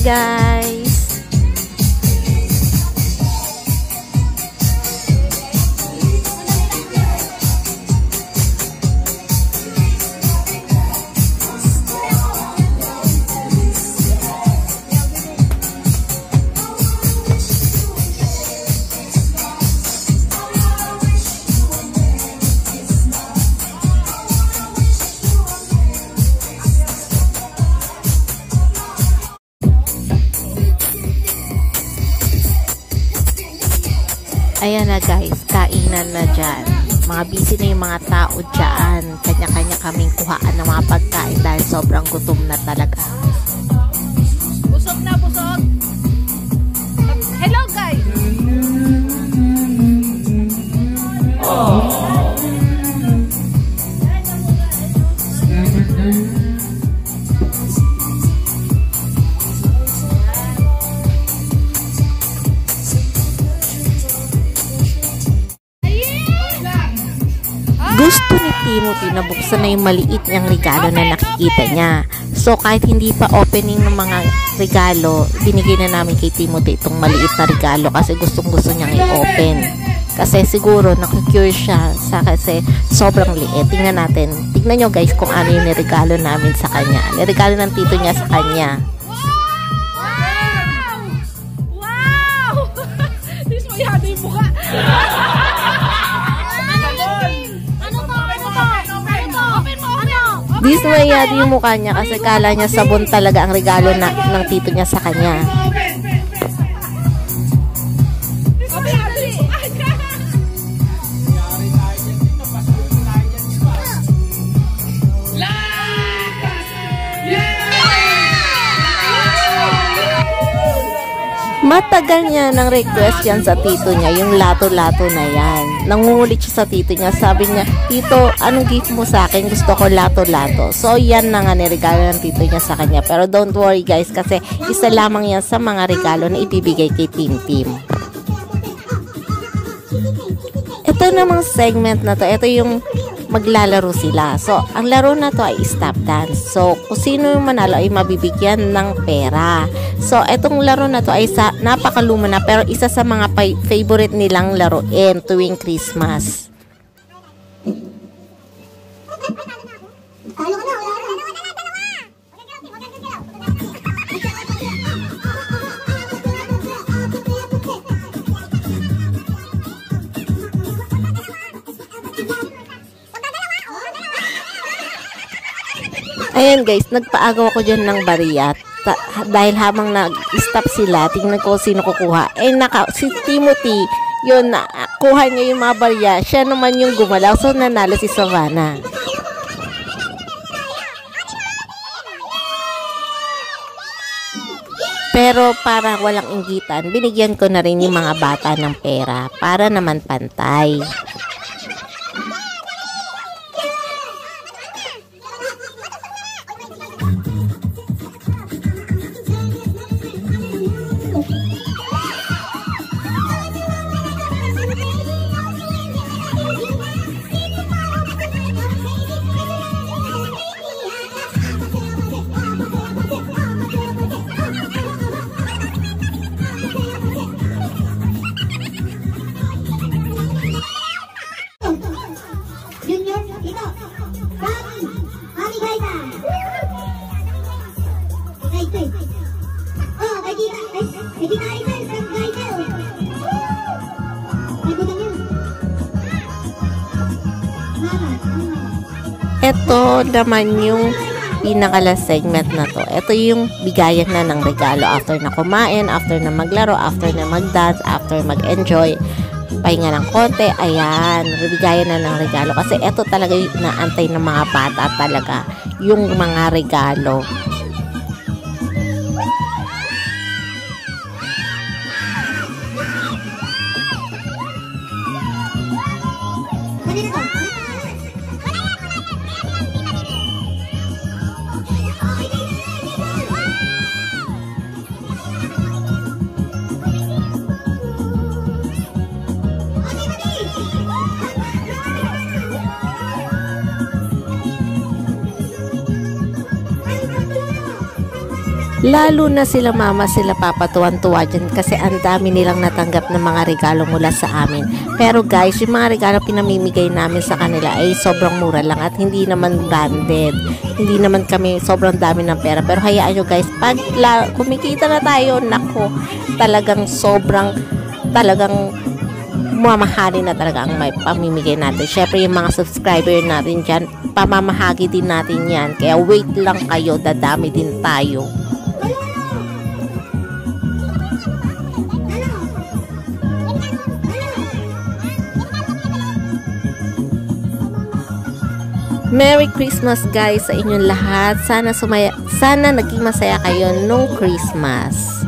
guys! Ayan na guys, kainan na dyan. Mga busy na yung mga tao dyan. Kanya-kanya kaming kuhaan ng mga pagkain dahil sobrang gutom na talaga. Busog na, busog! Hello guys! Gusto ni Timothy na buksan na yung maliit niyang regalo na nakikita niya. So, kahit hindi pa opening ng mga regalo, binigay na namin kay Timothy itong maliit na regalo kasi gustong-gusto niyang i-open. Kasi siguro, nakakurious siya kasi sobrang liit. Tingnan natin. Tingnan nyo guys kung ano yung niregalo namin sa kanya. Niregalo ng tito niya sa kanya. Wow! This may hado yung mukha. Dismayado yung mukha niya kasi kala niya sabon talaga ang regalo ng tito niya sa kanya. Matagal niya ng request yan sa tito niya, yung lato-lato na yan. Nangungulit siya sa tito niya. Sabi niya, tito, anong gift mo sa akin? Gusto ko lato-lato. So, yan na nga niregalo ng tito niya sa kanya. Pero don't worry guys, kasi isa lamang yan sa mga regalo na ibibigay kay Tim Tim. Ito namang segment na to, ito yung maglalaro sila. So, ang laro na to ay stop dance. So, kung sino yung manalo ay mabibigyan ng pera. So, etong laro na to ay napakaluma na pero isa sa mga favorite nilang laruin tuwing Christmas. Ayan guys, nagpaagaw ako dyan ng bariyat. Dahil habang nag-stop sila, tingnan ko sino kukuha. Si Timothy, yun, kuha niya yung mga barya. Siya naman yung gumalaw. So, nanalo si Savannah. Pero para walang inggitan, binigyan ko na rin yung mga bata ng pera para naman pantay. Ito naman yung pinaka-last segment na to. Ito yung bigayan na ng regalo after na kumain, after na maglaro, after na mag-dance, after mag-enjoy. Pahinga ng konti, ayan, bigayan na ng regalo. Kasi ito talaga yung naantay ng mga bata talaga, yung mga regalo. Lalo na sila mama, sila papa, tuwan-tuwa dyan kasi ang dami nilang natanggap ng mga regalo mula sa amin. Pero guys, yung mga regalo pinamimigay namin sa kanila ay sobrang mura lang at hindi naman branded. Hindi naman kami sobrang dami ng pera. Pero hayaan nyo guys, pag kumikita na tayo, nako, talagang mamahalin na talaga ang may pamimigay natin. Syempre yung mga subscriber natin dyan, pamamahagi din natin yan. Kaya wait lang kayo, dadami din tayo. Merry Christmas guys sa inyong lahat. Sana naging masaya kayo nung Christmas.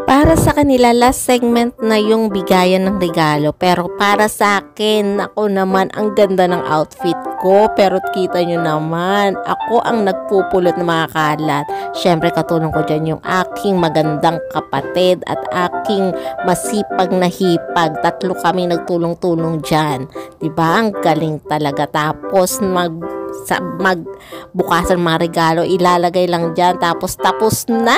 Para sa kanila, last segment na yung bigayan ng regalo. Pero para sa akin, ako naman, ang ganda ng outfit ko. Pero kita nyo naman, ako ang nagpupulot ng mga kalat. Syempre, katulong ko dyan yung aking magandang kapatid at aking masipag na hipag. 3 kami nagtulong-tulong dyan. Diba? Ang galing talaga. Tapos, magbukasan mga regalo, ilalagay lang dyan. Tapos na!